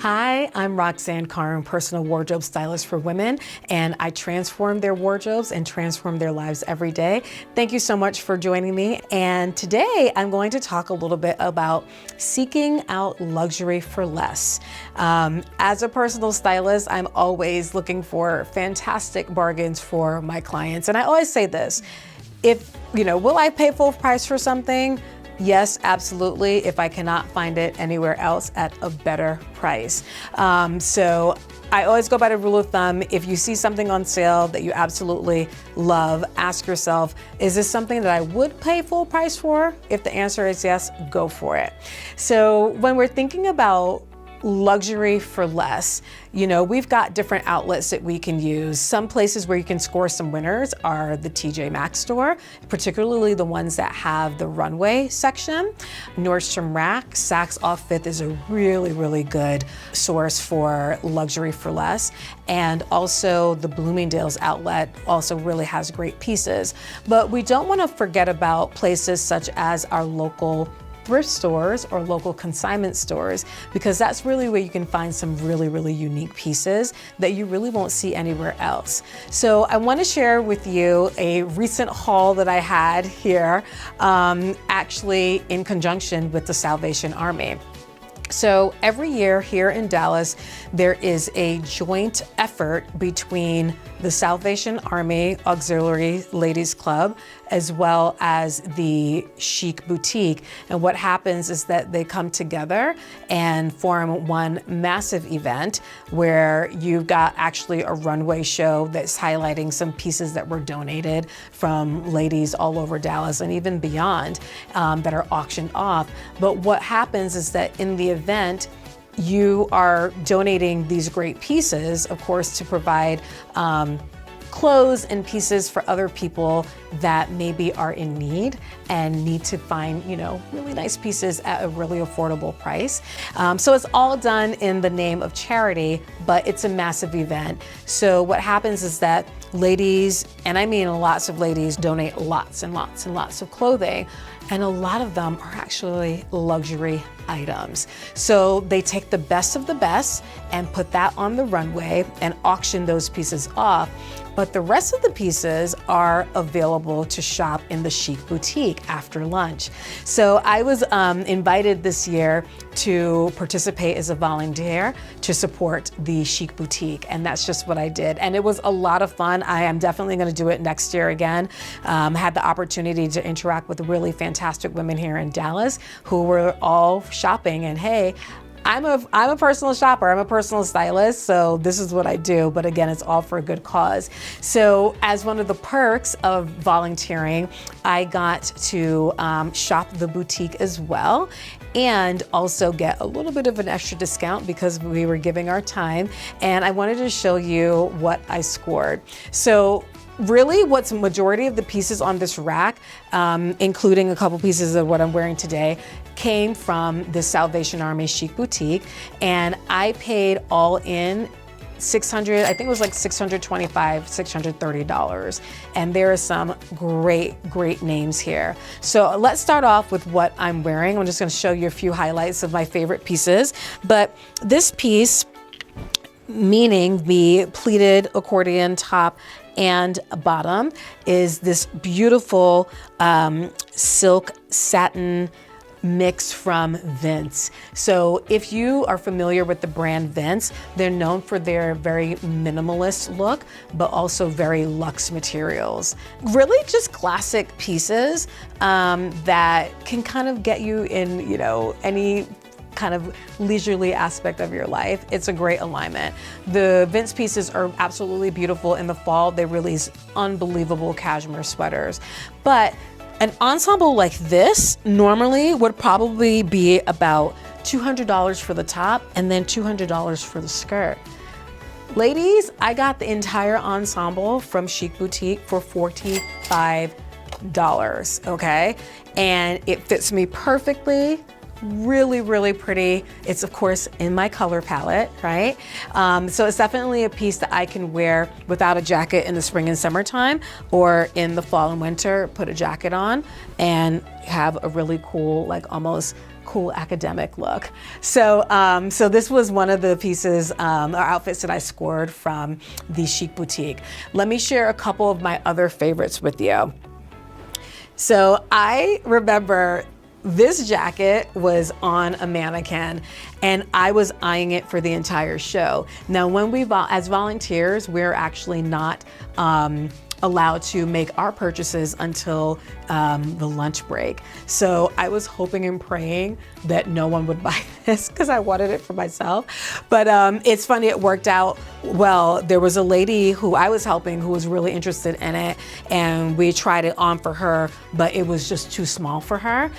Hi, I'm Roxanne, Carne, personal wardrobe stylist for women, and I transform their wardrobes and transform their lives every day. Thank you so much for joining me. And today I'm going to talk a little bit about seeking out luxury for less. As a personal stylist, I'm always looking for fantastic bargains for my clients. And I always say this, will I pay full price for something? Yes, absolutely, if I cannot find it anywhere else at a better price. So I always go by the rule of thumb, if you see something on sale that you absolutely love, ask yourself, is this something that I would pay full price for? If the answer is yes, go for it. So when we're thinking about luxury for less, we've got different outlets that we can use. Some places where you can score some winners are the TJ Maxx store, particularly the ones that have the runway section. Nordstrom Rack, Saks Off Fifth is a really, really good source for luxury for less. And also the Bloomingdale's outlet also really has great pieces. But we don't want to forget about places such as our local thrift stores or local consignment stores, because that's really where you can find some really, really unique pieces that you really won't see anywhere else. So I want to share with you a recent haul that I had here, actually in conjunction with the Salvation Army. So every year here in Dallas, there is a joint effort between the Salvation Army Auxiliary Ladies Club as well as the Chic Boutique. And what happens is that they come together and form one massive event where you've got actually a runway show that's highlighting some pieces that were donated from ladies all over Dallas and even beyond that are auctioned off. But what happens is that in the event, you are donating these great pieces, of course, to provide clothes and pieces for other people that maybe are in need and need to find, really nice pieces at a really affordable price. So it's all done in the name of charity, but it's a massive event. So what happens is that ladies, and I mean lots of ladies, donate lots and lots and lots of clothing, and a lot of them are actually luxury items. So they take the best of the best and put that on the runway and auction those pieces off. But the rest of the pieces are available to shop in the Chic Boutique after lunch. So I was invited this year to participate as a volunteer to support the Chic Boutique, and that's just what I did. And it was a lot of fun. I am definitely gonna do it next year again. Had the opportunity to interact with really fantastic women here in Dallas who were all shopping, and hey, I'm a personal shopper, I'm a personal stylist, so this is what I do, but again, it's all for a good cause. So as one of the perks of volunteering, I got to shop the boutique as well, and also get a little bit of an extra discount because we were giving our time, and I wanted to show you what I scored. So really, what's majority of the pieces on this rack, including a couple pieces of what I'm wearing today, came from the Salvation Army Chic Boutique, and I paid all in $600, I think it was like $625, $630. And there are some great names here. So let's start off with what I'm wearing. I'm just gonna show you a few highlights of my favorite pieces. But this piece, meaning the pleated accordion top and bottom, is this beautiful silk satin mix from Vince. So if you are familiar with the brand Vince, they're known for their very minimalist look, but also very luxe materials. Really just classic pieces that can kind of get you in, any kind of leisurely aspect of your life. It's a great alignment. The Vince pieces are absolutely beautiful. In the fall, they release unbelievable cashmere sweaters. But an ensemble like this normally would probably be about $200 for the top and then $200 for the skirt. Ladies, I got the entire ensemble from Chic Boutique for $45, okay? And it fits me perfectly. Really, really pretty. It's of course in my color palette, right? So it's definitely a piece that I can wear without a jacket in the spring and summertime, or in the fall and winter, put a jacket on and have a really cool, like almost cool academic look. So, so this was one of the pieces, or outfits that I scored from the Chic Boutique. Let me share a couple of my other favorites with you. So I remember this jacket was on a mannequin and I was eyeing it for the entire show. Now, when as volunteers, we're actually not allowed to make our purchases until the lunch break. So I was hoping and praying that no one would buy this because I wanted it for myself. But it's funny, it worked out well. There was a lady who I was helping who was really interested in it, and we tried it on for her, but it was just too small for her.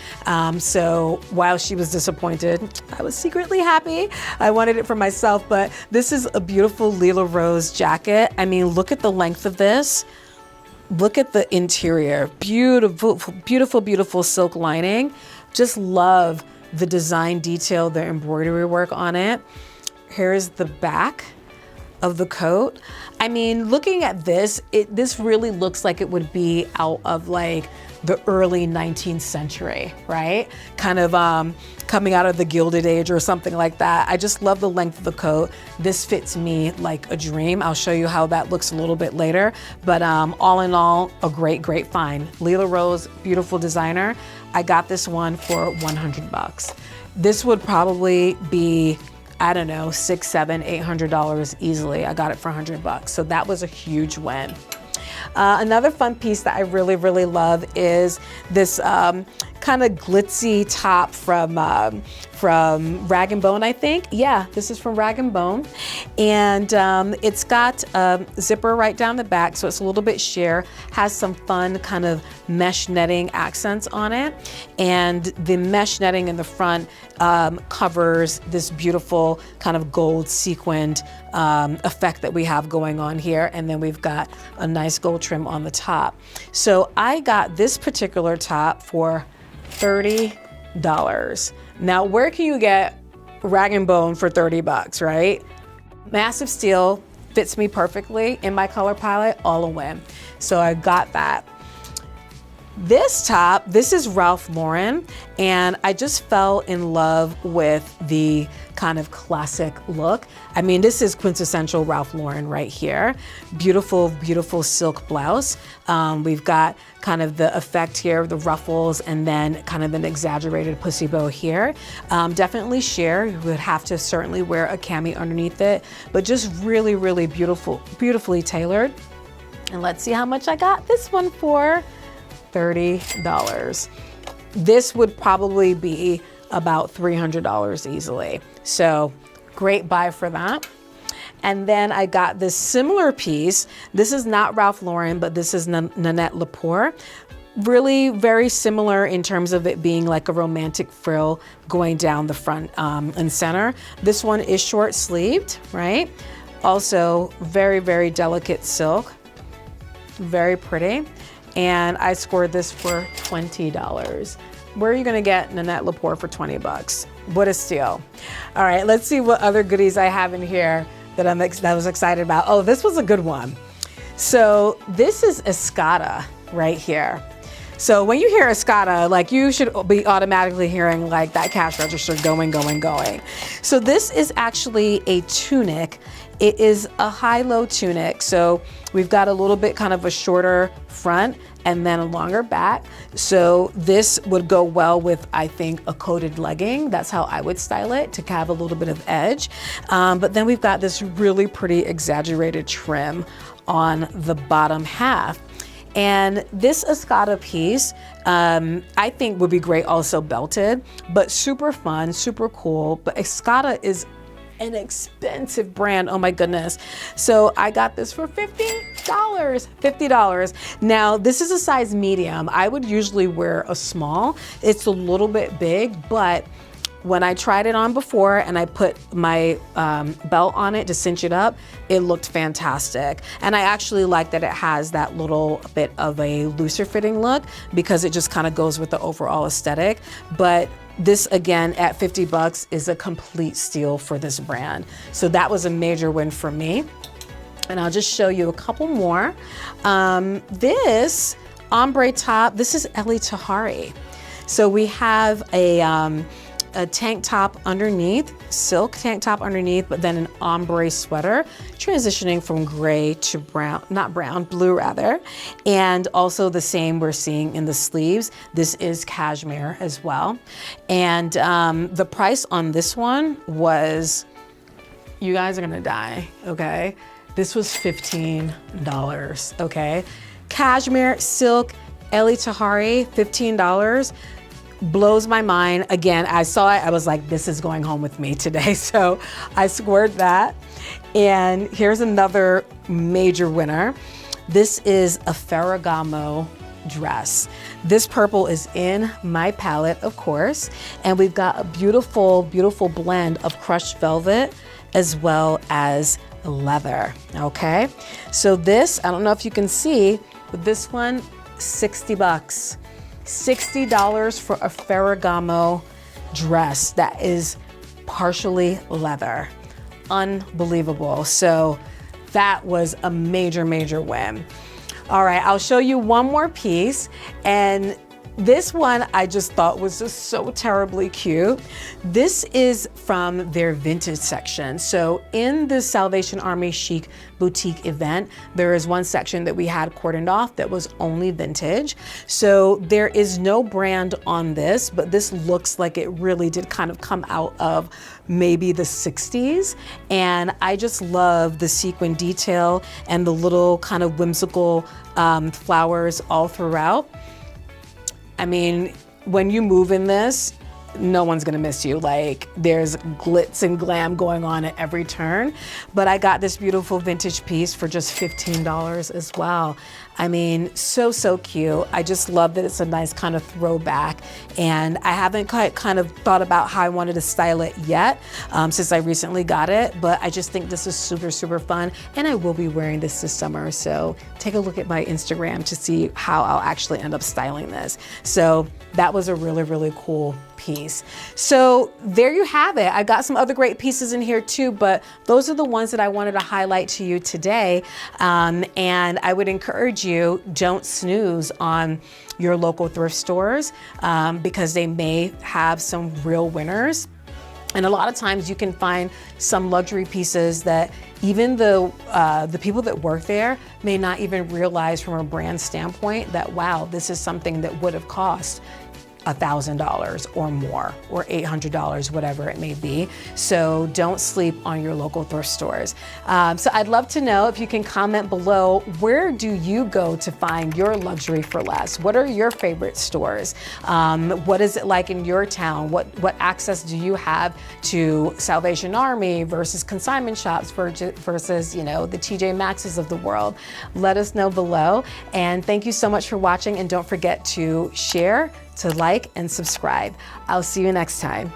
So while she was disappointed, I was secretly happy. I wanted it for myself, but this is a beautiful Lila Rose jacket. I mean, look at the length of this. Look at the interior, beautiful, beautiful, beautiful silk lining. Just love the design detail, the embroidery work on it. Here's the back of the coat. I mean, looking at this, this really looks like it would be out of like the early 19th century, right? Kind of coming out of the Gilded Age or something like that. I just love the length of the coat. This fits me like a dream. I'll show you how that looks a little bit later. But all in all, a great, great find. Lila Rose, beautiful designer. I got this one for 100 bucks. This would probably be, I don't know, $600, $700, $800 easily. I got it for 100 bucks. So that was a huge win. Another fun piece that I really, really love is this kind of glitzy top from Rag & Bone, I think. Yeah, this is from Rag & Bone. And it's got a zipper right down the back, so it's a little bit sheer, has some fun kind of mesh netting accents on it. And the mesh netting in the front covers this beautiful kind of gold sequined effect that we have going on here. And then we've got a nice gold trim on the top. So I got this particular top for $30. Now, where can you get Rag & Bone for 30 bucks, right? Massive steel, fits me perfectly in my color palette, all a win. So I got that. This top, this is Ralph Lauren, and I just fell in love with the kind of classic look. I mean, this is quintessential Ralph Lauren right here. Beautiful, beautiful silk blouse. We've got kind of the effect here of the ruffles and then kind of an exaggerated pussy bow here. Definitely sheer. You would have to certainly wear a cami underneath it, but just really, really beautiful, beautifully tailored. And let's see how much I got this one for. $30. This would probably be about $300 easily. So great buy for that. And then I got this similar piece. This is not Ralph Lauren, but this is Nanette Lepore. Really very similar in terms of it being like a romantic frill going down the front and center. This one is short sleeved, right? Also very, very delicate silk. Very pretty. And I scored this for $20. Where are you gonna get Nanette Lepore for 20 bucks? What a steal. All right, let's see what other goodies I have in here that I was excited about. Oh, this was a good one. So this is Escada right here. So when you hear Escada, like you should be automatically hearing like that cash register going, going, going. So this is actually a tunic. It is a high-low tunic. So we've got a little bit kind of a shorter front and then a longer back. So this would go well with, I think, a coated legging. That's how I would style it, to have a little bit of edge. But then we've got this really pretty exaggerated trim on the bottom half. And this Escada piece, I think would be great also belted, but super fun, super cool. But Escada is an expensive brand, oh my goodness. So I got this for $50. Now, this is a size medium. I would usually wear a small. It's a little bit big, but when I tried it on before and I put my belt on it to cinch it up, it looked fantastic. And I actually like that it has that little bit of a looser fitting look because it just kind of goes with the overall aesthetic. But This again at 50 bucks is a complete steal for this brand. So that was a major win for me. And I'll just show you a couple more. This ombre top, this is Eli Tahari. So we have a tank top underneath, silk tank top underneath, but then an ombre sweater, transitioning from gray to brown, not brown, blue rather. And also the same we're seeing in the sleeves. This is cashmere as well. And the price on this one was, you guys are gonna die, okay? This was $15, okay? Cashmere, silk, Eli Tahari, $15. Blows my mind. Again, I saw it, I was like, this is going home with me today. So I scored that. And here's another major winner. This is a Ferragamo dress. This purple is in my palette, of course. And we've got a beautiful, beautiful blend of crushed velvet as well as leather, okay? So this, I don't know if you can see, but this one, 60 bucks. $60 for a Ferragamo dress that is partially leather. Unbelievable. So that was a major, major win. All right, I'll show you one more piece, and this one I just thought was just so terribly cute. This is from their vintage section. So in the Salvation Army Chic boutique event, there is one section that we had cordoned off that was only vintage. So there is no brand on this, but this looks like it really did kind of come out of maybe the 60s. And I just love the sequin detail and the little kind of whimsical flowers all throughout. I mean, when you move in this, no one's gonna miss you. Like, there's glitz and glam going on at every turn. But I got this beautiful vintage piece for just $15 as well. I mean, so, so cute. I just love that it's a nice kind of throwback. And I haven't quite kind of thought about how I wanted to style it yet, since I recently got it, but I just think this is super, super fun. And I will be wearing this summer. So take a look at my Instagram to see how I'll actually end up styling this. So that was a really, really cool piece. So there you have it. I got some other great pieces in here too, but those are the ones that I wanted to highlight to you today. And I would encourage you, don't snooze on your local thrift stores, because they may have some real winners. And a lot of times you can find some luxury pieces that even the people that work there may not even realize from a brand standpoint that, wow, this is something that would have cost $1,000 or more, or $800, whatever it may be. So don't sleep on your local thrift stores. So I'd love to know if you can comment below, where do you go to find your luxury for less? What are your favorite stores? What is it like in your town? What access do you have to Salvation Army versus consignment shops versus, you know, the TJ Maxx's of the world? Let us know below. And thank you so much for watching. And don't forget to share, to like, and subscribe. I'll see you next time.